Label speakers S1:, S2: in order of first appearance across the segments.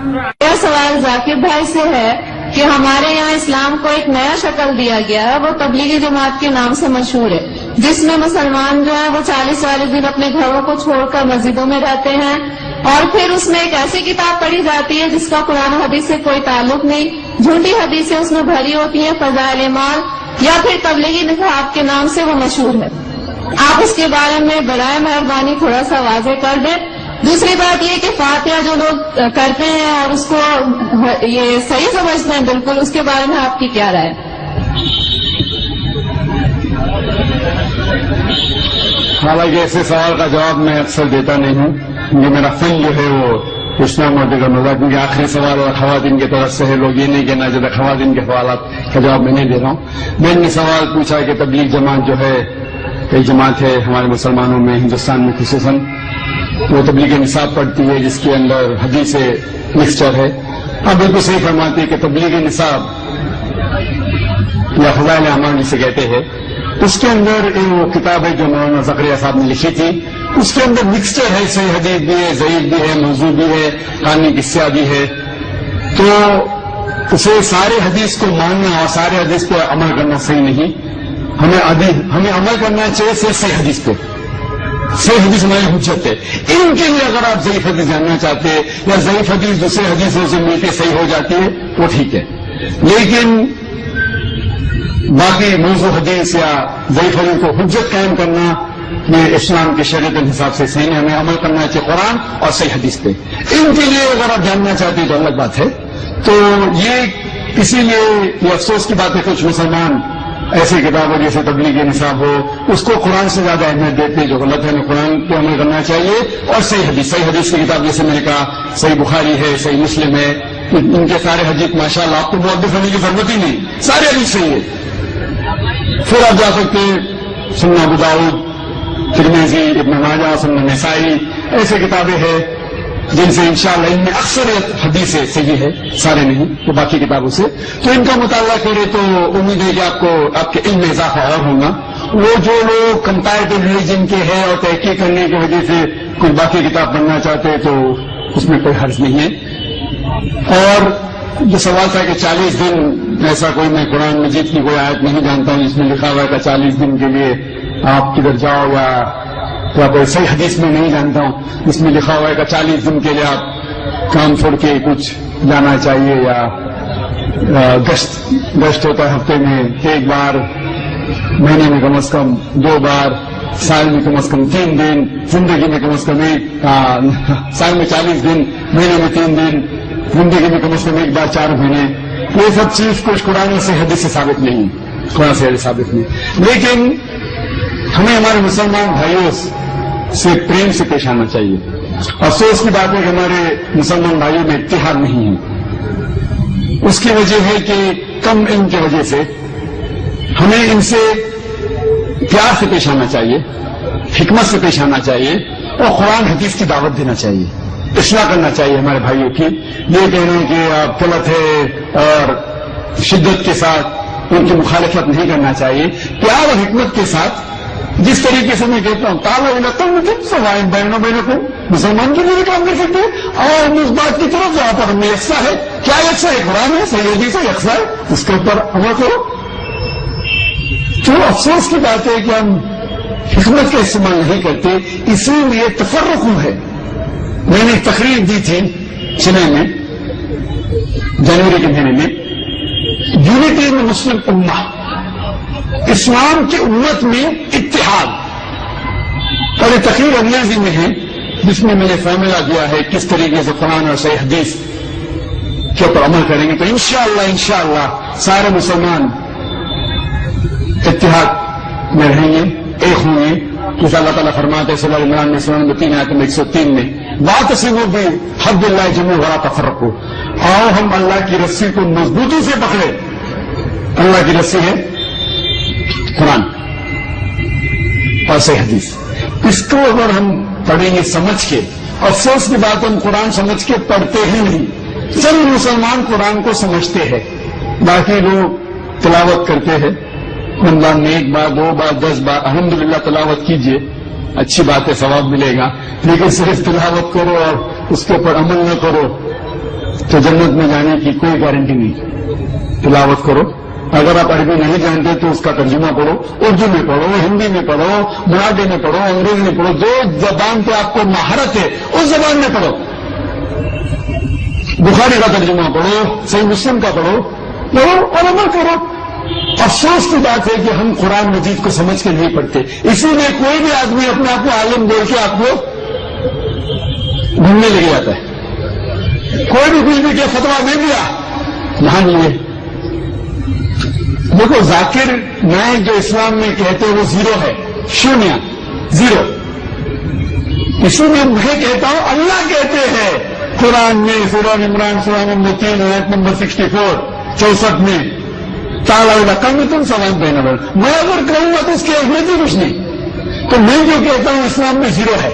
S1: میرا سوال ذاکر بھائی سے ہے کہ ہمارے یہاں اسلام کو ایک نیا شکل دیا گیا ہے، وہ تبلیغی جماعت کے نام سے مشہور ہے، جس میں مسلمان جو ہے وہ 40 دن اپنے گھروں کو چھوڑ کر مسجدوں میں رہتے ہیں، اور پھر اس میں ایک ایسی کتاب پڑھی جاتی ہے جس کا قرآن و حدیث سے کوئی تعلق نہیں، جھوٹی حدیثیں اس میں بھری ہوتی ہیں، فضائل اعمال یا پھر تبلیغی نصاب کے نام سے وہ مشہور ہے۔ آپ اس کے بارے میں برائے مہربانی تھوڑا سا واضح کر دیں۔ دوسری بات یہ کہ فاتحہ جو لوگ کرتے ہیں اور اس کو یہ صحیح سمجھتے ہیں بالکل، اس کے بارے میں آپ کی کیا رائے ہے؟
S2: حالانکہ ایسے سوال کا جواب میں اکثر دیتا نہیں ہوں، یہ میرا فن جو ہے وہ پوچھنا موٹے کرنا ہوگا، کیونکہ آخری سوال اور خواتین کی طرف سے ہے، لوگ یہ نہیں کہنا چاہتے خواتین کے سوالات کا جواب میں نہیں دے رہا ہوں۔ میں نے سوال پوچھا کہ تبلیغ جماعت جو ہے ایک جماعت ہے ہمارے مسلمانوں میں، ہندوستان میں خصوصاً، وہ تبلیغ نصاب پڑھتی ہے جس کے اندر حدیث مکسچر ہے۔ آپ بالکل صحیح فرماتے ہیں کہ تبلیغ نصاب یا فضائل اعمال جسے کہتے ہیں، اس کے اندر وہ کتاب ہے جو مولانا زکریا صاحب نے لکھی تھی، اس کے اندر مکسچر ہے، صحیح حدیث بھی ہے، ضعیف بھی ہے، موضوع بھی ہے، کہانی قصہ بھی ہے، تو اسے سارے حدیث کو ماننا اور سارے حدیث پہ عمل کرنا صحیح نہیں۔ ہمیں عمل کرنا چاہیے صحیح حدیث پہ، صحیح حدیث ہماری حجت ہے۔ ان کے لیے اگر آپ ضعیف حدیث جاننا چاہتے ہیں یا ضعیف حدیث دوسرے حدیثوں سے مل کے صحیح ہو جاتی ہے وہ ٹھیک ہے، لیکن باقی موضوع حدیث یا ضعیف حدیث کو حجت قائم کرنا یہ اسلام کے شریعت کے حساب سے صحیح نہیں۔ ہمیں عمل کرنا چاہیے قرآن اور صحیح حدیث پہ۔ ان کے لیے اگر آپ جاننا چاہتے ہیں تو الگ بات ہے۔ تو یہ اسی لیے یہ افسوس کی بات ہے کچھ مسلمان ایسی کتابیں جیسے تبلیغ نصاب ہو اس کو قرآن سے زیادہ اہمیت دیتے ہیں، جو غلط ہے۔ ہمیں قرآن پہ عمل کرنا چاہیے اور صحیح حدیث کی کتاب جیسے میں نے کہا صحیح بخاری ہے، صحیح مسلم ہے، ان کے سارے حدیث ماشاءاللہ آپ کو محدث ہونے کی ضرورت ہی نہیں، سارے حدیث صحیح ہے۔ پھر آپ جا سکتے ہیں سنن ابو داؤد، ترمذی، ابن ماجہ، سنن نسائی، ایسے کتابیں ہیں جن سے انشاءاللہ ان میں اکثریت حدیثیں صحیح ہے، سارے نہیں تو باقی کتابوں سے، تو ان کا مطالعہ کرے تو امید ہے کہ آپ کے علم میں اضافہ اور ہوگا۔ وہ جو لوگ کمپیریٹو ریلیجن کے ہیں اور تحقیق کرنے کی وجہ سے کوئی باقی کتاب پڑھنا چاہتے ہیں تو اس میں کوئی حرج نہیں ہے۔ اور جو سوال تھا کہ 40 دن، ایسا کوئی میں قرآن مجید کی کوئی آیت نہیں جانتا ہوں جس میں لکھا ہوا ہے کہ 40 دن کے لیے آپ کدھر جاؤ، یا کوئی صحیح حدیث میں نہیں جانتا ہوں جس میں لکھا ہوا ہے کہ 40 دن کے لیے آپ کام چھوڑ کے کچھ جانا چاہیے، یا گشت ہوتا ہے ہفتے میں ایک بار، مہینے میں کم از کم 2 بار، سال میں کم از کم 3 دن، زندگی میں کم از کم سال میں 40 دن، مہینے میں 3 دن، زندگی میں کم از کم 1 بار 4 مہینے، یہ سب چیز کچھ قرآن سے حدیث سے ثابت نہیں، قرآن سے حدیث ثابت نہیں۔ لیکن ہمیں ہمارے مسلمان بھائیوں سے پریم سے پیش آنا چاہیے۔ افسوس کی بات ہے کہ ہمارے مسلمان بھائیوں میں اتحاد نہیں ہے، اس کی وجہ ہے کہ کم علم کی وجہ سے ہمیں ان سے پیار سے پیش آنا چاہیے، حکمت سے پیش آنا چاہیے اور قرآن حدیث کی دعوت دینا چاہیے، اصلاح کرنا چاہیے ہمارے بھائیوں کی۔ یہ کہنا کہ آپ غلط ہے اور شدت کے ساتھ ان کی مخالفت نہیں کرنا چاہیے، پیار اور حکمت کے ساتھ۔ جس طریقے سے میں کہتا ہوں سوائن بہنوں کو مسلمان کے لیے بھی کام کر سکتے ہیں، اور اس بات کی طرف جہاں پر ہمیں یکساں ہے، کیا یکساں ہے؟ قرآن ہے، صحیح حدیث ہے، یکساں ہے، اس کے اوپر عمل کرو۔ جو افسوس کی بات ہے کہ ہم حکمت کا استعمال نہیں کرتے، اسی لیے تفرق ہے۔ میں نے ایک تقریر دی تھی چنئی میں جنوری کے مہینے میں، یونٹی ان مسلم امہ، اسلام کی امت میں اتحاد، اور یہ تقریر انگریزی میں ہے جس میں نے فارمولہ دیا ہے کس طریقے سے قرآن اور صحیح حدیث کے اوپر عمل کریں گے تو انشاءاللہ سارے مسلمان اتحاد میں رہیں گے، ایک ہوں گے۔ جیسا اللہ تعالیٰ فرماتے ہیں سورہ عمران میں 3 آیت میں 103 میں، واعتصموا بحبل اللہ جميعا ولا تفرقوا، آؤ ہم اللہ کی رسی کو مضبوطی سے پکڑے۔ اللہ کی رسی ہے قرآن اور صحیح حدیث، اس کو اگر ہم پڑھیں گے سمجھ کے، افسوس کی بات ہم قرآن سمجھ کے پڑھتے ہی نہیں۔ چند مسلمان قرآن کو سمجھتے ہیں، باقی لوگ تلاوت کرتے ہیں، رمضان میں 1 بار 2 بار 10 بار، الحمدللہ تلاوت کیجئے، اچھی بات ہے، ثواب ملے گا، لیکن صرف تلاوت کرو اور اس کے اوپر عمل نہ کرو تو جنت میں جانے کی کوئی گارنٹی نہیں. تلاوت کرو. اگر آپ عربی نہیں جانتے تو اس کا ترجمہ پڑھو, اردو میں پڑھو, ہندی میں پڑھو, مراٹھی میں پڑھو, انگریزی میں پڑھو, جو زبان پہ آپ کو مہارت ہے اس زبان میں پڑھو. بخاری کا ترجمہ پڑھو, صحیح مسلم کا پڑھو اور عمل کرو. افسوس کی بات ہے کہ ہم قرآن مجید کو سمجھ کے نہیں پڑھتے, اسی لیے کوئی بھی آدمی اپنے آپ کو عالم بول کے آپ کو گھومنے لے جاتا ہے. کوئی بھی کچھ بھی کیا فتویٰ دے دیا مان لیے. دیکھو ذاکر نائک جو اسلام میں کہتے ہیں وہ زیرو ہے, شونیہ, زیرو. اسی لیے میں کہتا ہوں اللہ کہتے ہیں قرآن میں سورہ عمران سورہ نمبر 3 آیت نمبر 64 64 میں تعالیٰ کم میں تم سوال بہن. میں اگر کہوں گا تو اس کی اہمیت ہی کچھ نہیں. تو میں جو کہتا ہوں اسلام میں زیرو ہے.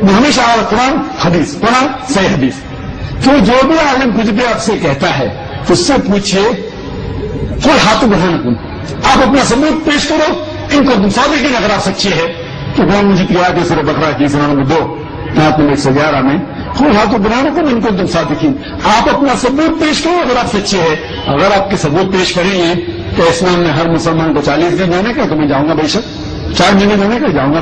S2: میں ہمیشہ قرآن حدیث, قرآن صحیح حدیث. تو جو بھی عالم کچھ بھی آپ سے کہتا ہے اس سے پوچھے کوئی ہاتھ بڑھانا کن, آپ اپنا ثبوت پیش کرو. ان کو صادقین اگر آپ سچے ہے تو قرآن مجید کی آیت سورہ بقرہ کی سورہ نمبر 2 آیت نمبر 111 میں کوئی ہاتھ بڑھانا کن ان کو تم صادقین. آپ اپنا ثبوت پیش کرو اگر آپ سچے ہیں. اگر آپ کے ثبوت پیش کریں گے تو اسلام میں ہر مسلمان کو 40 دن جانے کا, تو میں جاؤں گا بے شک. 4 مہینے جانے کا جاؤں گا.